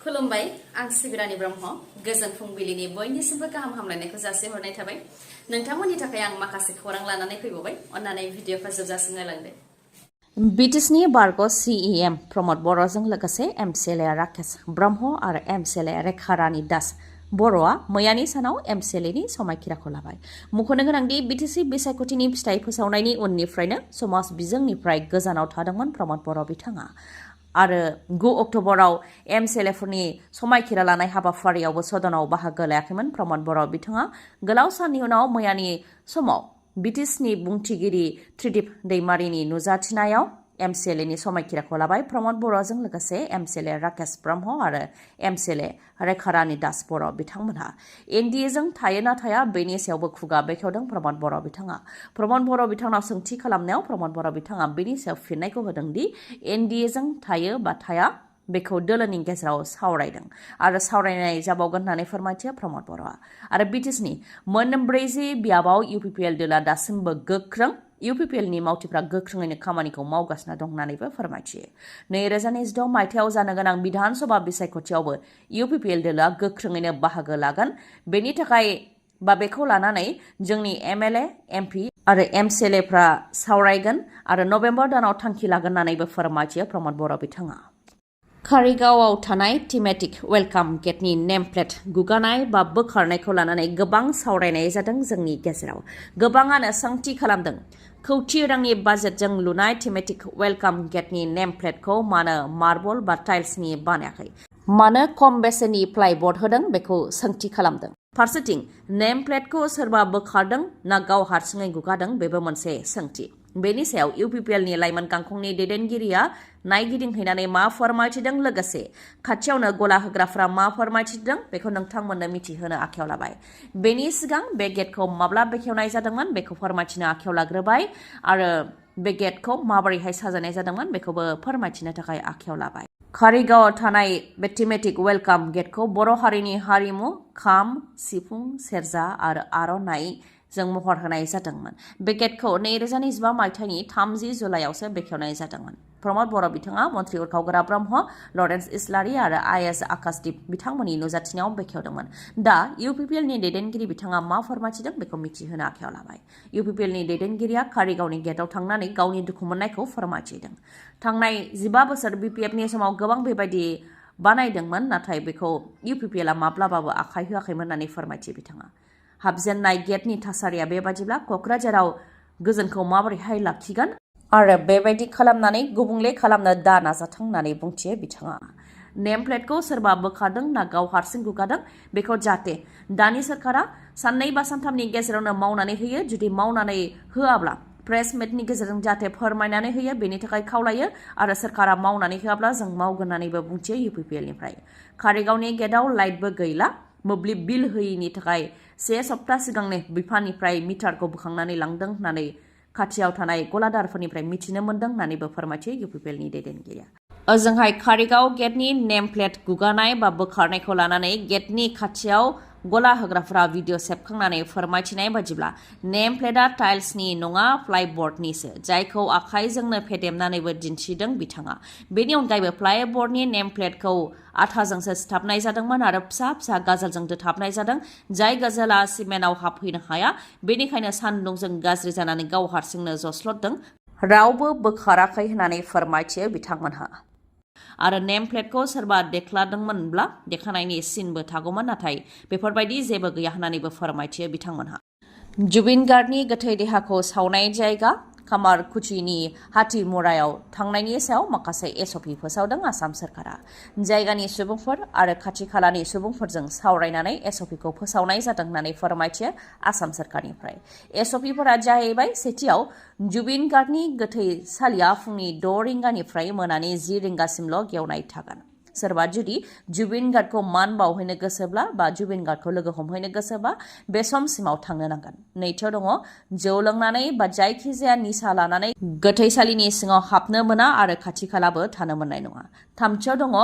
खुलुमबाय आं सिबिरानि ब्रह्म गोजोन फुंबिलिनि बयनिसिमबो गाहाम हामलायनायखौ जासिहरनाय थाबाय नोंथांमोननि थाखाय आं माखासे खौरां लानानै फैबावबाय अन्नानै भिडिअखौ जोबजासिम नायलांदो बिटिसिनि बारग' CEM प्रमद बर'जों लोगोसे MCLA राकेश ब्रह्म आरो MCLA रेखारानि दास बर'आ मैयानि सानाव MCLAनि समायखिराखौ लाबाय मुख'नो गोनांदि बिटिसि बिसायख'थिनि फिथाइ फोसावनायनि उननिफ्रायनो समाज बिजोंनिफ्राय गोजानाव थादोंमोन प्रमद बर' बिथाङा आरो 9 अक्ट'बराव MCLAफोरनि समायखिरा लानाय हाबाफारियावबो सदनाव बाहागो लायाखैमोन प्रमद बर' बिथाङा गोलाव साननि उनाव मैयानि समाव बिटिसिनि बुंथिगिरि त्रिदिप दैमारिनि नुजाथिनायाव MCLAनि समायखिराखौ लाबाय प्रमद बर'जों लोगोसे MCLA राकेश ब्रह्म आरो MCLA रेखारानि दास बर' बिथांमोनहा NDAजों थायो ना थाया बेनि सायावबो खुगा बेखेवदों प्रमद बर' बिथाङा प्रमद बर' बिथांनाव सोंथि खालामनायाव प्रमद बर' बिथाङा बेनि सायाव फिननायखौ होदों दि NDAजों थायो बा थाया बेखौ दोलोनि गेजेराव सावरायदों आरो सावरायनाय जाबावगोन होननानै फोरमायथियो प्रमद बर'आ आरो बिटिसिनि मोनब्रैजि बियाबाव UPPL दोला दासिमबो गोख्रों UPPLनि मावथिफ्रा गोख्रोङैनो खामानिखौ मावगासिनो दं होननानैबो फोरमायथियो 2026 मायथाइयाव जानो गोनां बिधान सभा बिसायख'थियावबो UPPL दोला गोख्रोङैनो बाहागो लागोन बेनि थाखाय बा बेखौ लानानै जोंनि MLA MP आरो MCLAफ्रा सावरायगोन आरो नभेम्बर दानाव थांखि लागोन होननानैबो फोरमायथियो प्रमद बर' बिथाङा कारिगावआव थानाय थीमेटिक वेलकाम गेटनि नेम प्लेट गुगानाय बा बोखारनायखौ लानानै गोबां सावरायनाय जादों जोंनि गेजेराव गोबाङानो सोंथि खालामदों कौटि रांनि बाजेटजों लुनाय थीमेटिक वेलकाम गेटनि नेम प्लेटखौ मानो मार्बल बा टाइल्सनि बानायाखै मानो खम बेसेननि प्लाइबर्ड होदों बेखौ सोंथि खालामदों फारसेथिं नेम प्लेटखौ सोरबा बोखारदों ना गाव हारसिङै गुगादों बेबो मोनसे सोंथि बेनि सायाव UPPLनि लाइमोन गांखंनि दैदेनगिरिया नायगिदिंहैनानै मा फोरमायथिदों लोगोसे खाथियावनो गला होग्राफ्रा मा फोरमायथिदों बेखौ नोंथांमोननो मिथिहोनो आखायाव लाबाय बेनि सिगां बे गेटखौ माब्ला बेखेवनाय जादोंमोन बेखौ फोरमायथिनो आखायाव लाग्रोबाय आरो बे गेटखौ माबोरैहाय साजायनाय जादोंमोन बेखौबो फोरमायथिनो थाखाय आखायाव लाबाय कारिगावआव थानाय बे थीमेटिक वेलकाम गेटखौ बर' हारिनि हारिमु खाम सिफुं सेरजा आरो आर'नाइ जों महर होनाय जादोंमोन बे गेटखौ 2025 मायथाइनि 30 जुलाइआवसो बेखेवनाय जादोंमोन प्रमद बर' बिथाङा मन्त्रि उरखावग्रा ब्रह्म लरेन्स इस्लारि आरो IAS आकाशदीप बिथांमोननि नुजाथिनायाव बेखेवदोंमोन दा UPPLनि दैदेनगिरि बिथाङा मा फोरमायथिदों बेखौ मिथिहोनो आखायाव लाबाय UPPLनि दैदेनगिरिया कारिगावनि गेटआव थांनानै गावनि दुखु मोननायखौ फोरमायथिदों थांनाय 15 बोसोर BPFनि समाव गोबां बेबायदि बानायदोंमोन नाथाय बेखौ UPPLआ माब्लाबाबो आखाइ होआखैमोन होननानै फोरमायथियो बिथाङा हाबजेननाय गेटनि थासारिया बेबादिब्ला क'क्राझाराव गोजोनखौ माबोरैहाय लाखिगोन आरो बेबायदि खालामनानै गुबुंले खालामनो दा नाजाथों होननानै बुंथियो बिथाङा नेम प्लेटखौ सोरबा बोखारदों ना गाव हारसिं गुगादों बेखौ जाहाथे दानि सोरखारा साननै बा सानथामनि गेजेरावनो मावनानै होयो जुदि मावनानै होआब्ला प्रेस मिटनि गेजेरजों जाहाथे फोरमायनानै होयो बेनि थाखाय खावलायो आरो सोरखारा मावनानै होआब्ला जों मावगोन होननानैबो बुंथियो UPPLनिफ्राय कारिगावनि गेटआव लाइटबो गैला मोब्लिब बिल होयैनि थाखाय 1 सप्ता सिगांनो बिफाननिफ्राय मिटारखौ बोखांनानै लांदों होननानै खाथियाव थानाय गलादारफोरनिफ्राय मिथिनो मोन्दों होननानैबो फोरमायथियो UPPLनि दैदेनगिरिया ओजोंहाय कारिगाव गेटनि नेम प्लेट गुगानाय बा बोखारनायखौ लानानै गेटनि खाथियाव गला होग्राफोरा भिडिअ सेबखांनानै फोरमायथिनाय बायदिब्ला नेम प्लेटआ टाइल्सनि नङा प्लाइबर्डनिसो जायखौ आखाइजोंनो फेदेमनानैबो दिन्थिदों बिथाङा बेनि अनगायैबो प्लाइबर्डनि नेम प्लेटखौ आथाजोंसो सिथाबनाय जादोंमोन आरो फिसा फिसा गाजोलजों दोथाबनाय जादों जाय गाजोला सिमेन्टआव हाबफैनो हाया बेनिखायनो सान्दुंजों गाज्रि जानानै गाव हारसिंनो जस्लददों रावबो बोखाराखै होननानै फोरमायथियो बिथांमोनहा आरो नेम प्लेटखौ सोरबा देख्लादोंमोनब्ला देखानायनि सिनबो थागौमोन नाथाय बेफोरबायदि जेबो गैया होननानैबो फोरमायथियो बिथांमोनहा जुबिन गार्गनि गोथै देहाखौ सावनाय जायगा कामारकुचिनि हाथिमुरायाव थांनायनि सायाव माखासे SOP फोसावदों आसाम सोरखारा जायगानि सुबुंफोर आरो खाथि खालानि सुबुंफोरजों सावरायनानै SOPखौ फोसावनाय जादों होननानै फोरमायथियो आसाम सोरखारनिफ्राय SOPफोरा जाहैबाय सेथियाव जुबिन गार्गनि गोथैसालिया फुंनि 6 रिंगानिफ्राय मोनानि 10 रिंगासिमल' गेवनाय थागोन सोरबा जुदि जुबिन गार्गखौ मान बावहैनो गोसोब्ला बा जुबिन गार्गखौ लोगो हमहैनो गोसोबा बे समसिमाव थांनो नांगोन नैथियाव दङ जौ लोंनानै बा जायखिजाया निसा लानानै गोथैसालिनि सिङाव हाबनो मोना आरो खाथि खालाबो थानो मोननाय नङा थामथियाव दङ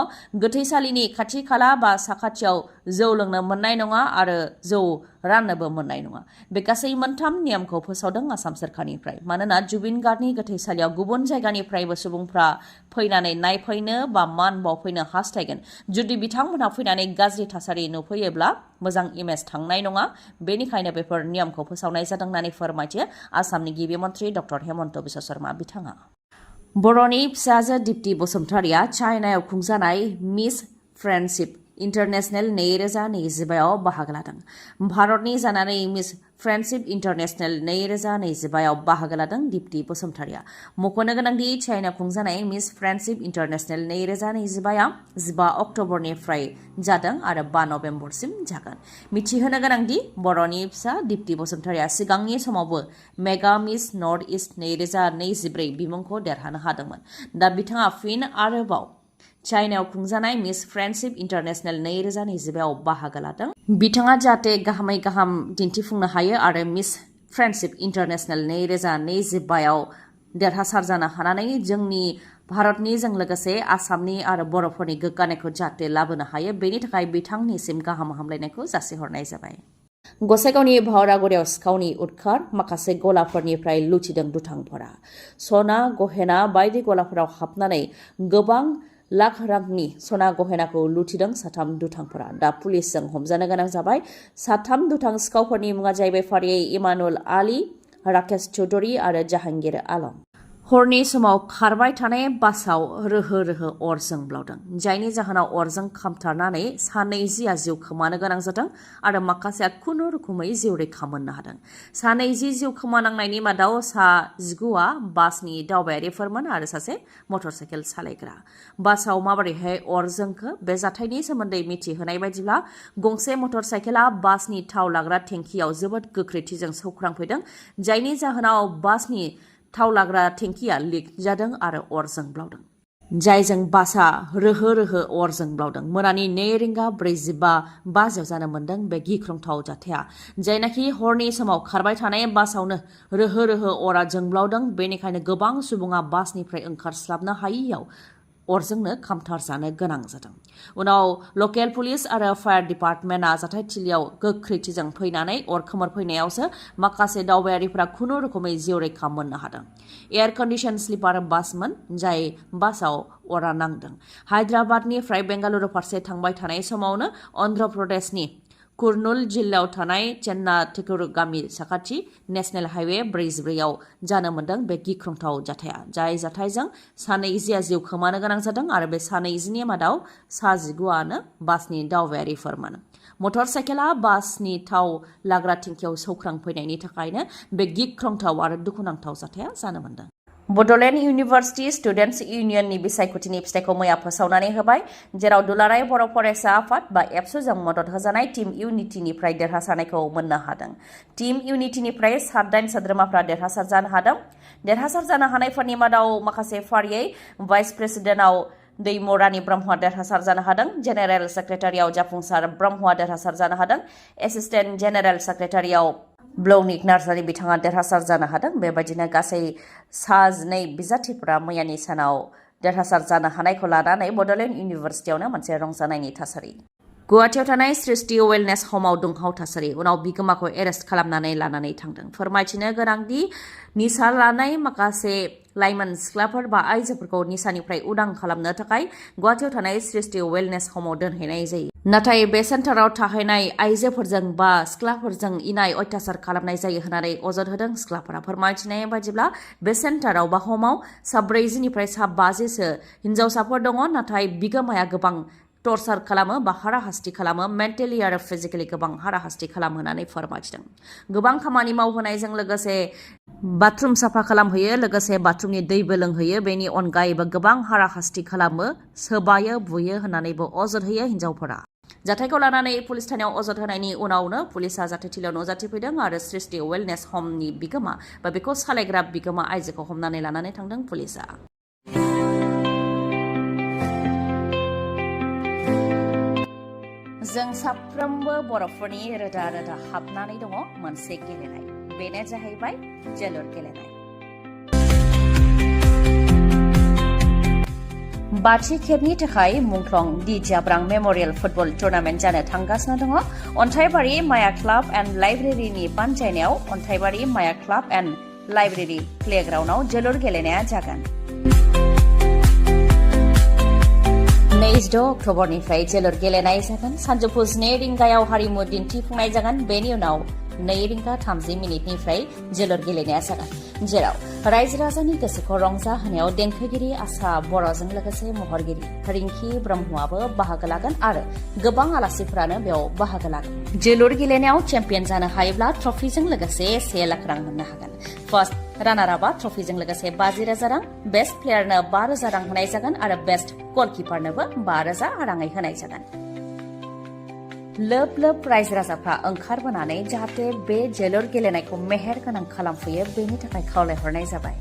गोथैसालिनि खाथि खाला बा साखाथियाव जौ लोंनो मोननाय नङा आरो जौ राननोबो मोननाय नङा। बे गासै मोनथाम नेमखौ फोसावदों आसाम सोरखारनिफ्राय। मानोना जुबिन गार्गनि गोथैसालियाव गुबुन जायगानिफ्रायबो सुबुंफ्रा फैनानै नायफैनो बा मान बावफैनो हास्थायगोन। जुदि बिथांमोनहा फैनानै गाज्रि थासारि नुफैयोब्ला मोजां इमेज थांनाय नङा। बेनिखायनो बेफोर नियमखौ फोसावनाय जादों होननानै फोरमायथियो आसामनि गिबि मन्थ्रि डक्टर हेमन्त बिश्व शर्मा बिथाङा। बर'नि फिसाजो दीप्ति बसुमतारिया चाइनायाव खुंजानाय मिस फ्रेन्डशिप इन्टारनेशनेल 2025आव बाहागो लादों। भारतनि जानानै मिस फ्रेन्डशिप इन्टारनेशनेल 2025आव बाहागो लादों दीप्ति बसुमतारिया। मख'नो गोनांदि चाइनायाव खुंजानाय मिस फ्रेन्डशिप इन्टारनेशनेल 2025आ 15 अक्ट'बरनिफ्राय जादों आरो 5 नभेम्बरसिम जागोन। मिथिहोनो गोनांदि बर'नि फिसा दीप्ति बसुमतारिया सिगांनि समावबो मेगा मिस नर्थ इस्ट 2024 बिमुंखौ देरहानो हादोंमोन। दा बिथाङा फिन आरोबाव चाइनायाव खुंजानाय मिस फ्रेन्डशिप इन्टारनेशनेल 2025आव बाहागो लादों। बिथाङा जाहाथे गाहामै गाहाम दिन्थिफुंनो हायो आरो मिस फ्रेन्डशिप इन्टारनेशनेल 2025आव देरहासार जानो हानानै जोंनि भारतनिजों लोगोसे आसामनि आरो बर'फोरनि गोग्गानायखौ जाहाथे लाबोनो हायो, बेनि थाखाय बिथांनिसिम गाहाम हामलायनायखौ जासिहरनाय जाबाय। गसाइगावनि भावरागुरियाव सिखावनि उदखार, माखासे गलाफोरनिफ्राय लुथिदों दुथांफोरा। सना गहेना बायदि गलाफोराव हाबनानै गोबां लाख रांनि सना गहेनाखौ लुथिदों 3 दुथांफोरा। दा पुलिसजों हमजानो गोनां जाबाय। 3 दुथां सिखावफोरनि मुङा जाहैबाय फारियै इमानुल आली, राकेश चौधुरी आरो जाहांगीर आलम। हरनि समाव खारबाय थानाय बासाव रोहो रोहो अर जोंब्लावदों, जायनि जाहोनाव अरजों खामथारनानै 20 जिउ खोमानो गोनां जादों आरो माखासेया खुनुरुखुमै जिउ रैखा मोननो हादों। 20 जिउ खोमानांनायनि मादाव 19आ बासनि दावबायारिफोरमोन आरो सासे मटरसाइकेल सालायग्रा। बासाव माबोरैहाय अर जोंखो? बे जाथायनि सोमोन्दै मिथिहोनाय बायदिब्ला गंसे मटरसाइकेला बासनि थाव लाग्रा टेंकियाव जोबोद गोख्रैथिजों सौख्रांफैदों, जायनि जाहोनाव बासनि थाव लाग्रा टेंकिया लिक जादों आरो अर जोंब्लावदों, जायजों बासआ रोहो रोहो अर जोंब्लावदों। मोनानि 2:45 जानो मोन्दों बे गिख्रंथाव जाथाया। जायनाखि हरनि समाव खारबाय थानाय बासावनो रोहो रोहो अरा जोंब्लावदों, बेनिखायनो गोबां सुबुङा बासनिफ्राय ओंखारस्लाबनो हायैयाव अरजोंनो खामथार जानो गोनां जादों। उनाव लकेल पुलिस आरो फायार डिपार्टमेन्टआ जाथायथिलियाव गोख्रैथिजों फैनानै अर खोमोरफैनायावसो माखासे दावबायारिफोरा खुनुरुखुमै जिउ रैखा मोननो हादों। एयार कन्डिसन स्लिपार बासमोन जाय बासाव अरा नांदों। हायद्राबादनिफ्राय बेंगालुरु फारसे थांबाय थानाय समावनो अन्ध्र प्रदेशनि कुर्नुल जिल्लायाव थानाय चेन्नाथिकुर गामि साखाथि नेशनेल हाइवे 44आव जानो मोन्दों बे गिख्रंथाव जाथाया। जाय जाथायजों 20 जिउ खोमानो गोनां जादों आरो बे 20नि मादाव 19आनो बासनि दावबायारिफोरमोन। मटर साइकेला बासनि थाव लाग्रा टेंकियाव सौख्रांफैनायनि थाखायनो बे गिख्रंथाव आरो दुखुनांथाव जाथाया जानो मोन्दों। बड'लेण्ड इउनिभार्सिटि स्टुडेन्टस इउनियननि बिसायख'थिनि फिथायखौ मैया फोसावनानै होबाय, जेराव दुलाराय बर' फरायसा आफाद बा एबसुजों मदद होजानाय टीम इउनिटिनिफ्राय देरहासारनायखौ मोननो हादों। टीम इउनिटिनिफ्राय 7 सोद्रोमाफ्रा देरहासार जानो हादों। देरहासार जानो हानायफोरनि मादाव माखासे फारियै भाइस प्रेसिडेन्टआव दैमरानि ब्रह्मआ देरहासार जानो हादों। जेनेरेल सेक्रेटारियाव जाफुंसार ब्रह्मआ देरहासार जानो हादों। एसिस्टेन्ट जेनेरेल सेक्रेटारियाव ब्लौनिक नार्जारि बिथाङा देरहासार जानो हादों। बेबायदिनो गासै 12 बिजाथिफोरा मैयानि सानाव देरहासार जानो हानायखौ लानानै बड'लेण्ड इउनिभार्सिटियावनो मोनसे रंजानायनि थासारि। गुवाहाटियाव थानाय सृष्टि वेलनेस हमाव दुंहाव थासारि। उनाव बिगोमाखौ एरेस्ट खालामनानै लानानै थांदों। फोरमायथिनो गोनांदि निसा लानाय माखासे लाइमोन सिख्लाफोर बा आइजोफोरखौ निसानिफ्राय उदां खालामनो थाखाय गुवाहाटियाव थानाय सृष्टि वेलनेस हमाव दोनहैनाय जायो। नाथाय बे सेन्टाराव थाहैनाय आइजोफोरजों बा सिख्लाफोरजों इनाय अत्याचार खालामनाय जायो होननानै अजद होदों सिख्लाफोरा। फोरमायथिनाय बायदिब्ला बे सेन्टाराव बा हमाव 40निफ्राय 50सो हिन्जावसाफोर दङ, नाथाय बिगोमाया गोबां टर्चार खालामो बा हाराहास्ति खालामो, मेन्टेलि आरो फिजिकेलि गोबां हाराहास्ति खालामो होननानै फोरमायथिदों। गोबां खामानि मावहोनायजों लोगोसे बाथरुम साफा खालामहैयो, लोगोसे बाथरुमनि दैबो लोंहैयो। बेनि अनगायैबो गोबां हाराहास्ति खालामो, सोबायो, बुयो होननानैबो अजद होयो हिन्जावफोरा। जाथायखौ लानानै पुलिस थानायाव अजद होनायनि उनावनो पुलिसा जाथायथिलियाव नुजाथिफैदों आरो सृष्टि वेलनेस हमनि बिगोमा बा बेखौ सालायग्रा बिगोमा आइजोखौ हमनानै लानानै थांदों पुलिसा। जों साफ्रोमबो बर'फोरनि रोदा रोदा हाबनानै दङ मोनसे गेलेनाय, बेनो जाहैबाय जोलुर गेलेनाय। बाथि खेबनि थाखाय मुंख्लं दि जाब्रां मेमोरियेल फुटबल टुर्नामेन्ट जानो थांगासिनो दङ। अन्थाइबारि माया क्लाब एन्ड लाइब्रेरिनि बानजायनायाव अन्थाइबारि माया क्लाब एन्ड लाइब्रेरि प्लेग्राउन्डआव जोलुर गेलेनाया जागोन। 26 अक्ट'बरनिफ्राय जोलुर गेलेनाय जागोन। सानजौफु 2 रिंगायाव हारिमु दिन्थिफुंनाय जागोन। बेनि उनाव 2:30 जोलुर गेलेनाया जागोन, जेराव रायजो राजानि गोसोखौ रंजाहोनायाव देंखोगिरि आसा बर'जों लोगोसे महरगिरि रिंकी ब्रह्मआबो बाहागो लागोन आरो गोबां आलासिफोरानो बेयाव बाहागो लागोन। जोलुर गेलेनायाव चेम्पियन जानो हायोब्ला ट्रफिजों लोगोसे 1 लाख रां मोननो हागोन। फार्स्ट रानार आपआ ट्रफिजों लोगोसे 50,000 रां, बेस्ट प्लेयारनो 5,000 रां होनाय जागोन आरो बेस्ट गलकिपारनोबो 5,000 राङै होनाय जागोन। लोब लोब रायजो राजाफ्रा ओंखारबोनानै जाहाथे बे जोलुर गेलेनायखौ मेहेर गोनां खालामफैयो बेनि थाखाय खावलायहरनाय जाबाय।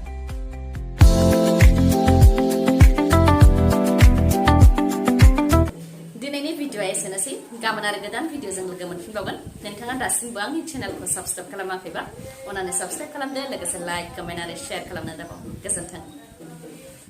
दिनैनि भिडिअआ एसेनोसै। गाबोन आरो गोदान भिडिअजों लोगो मोनफिनबावगोन। नोंथाङा दासिमबो आंनि चेनेलखौ साबस्क्राइब खालामाखैबा अन्नानै साबस्क्राइब खालामदो, लोगोसे लाइक, कमेन्ट आरो शेयार खालामनो दाबाव। गोजोन्थों।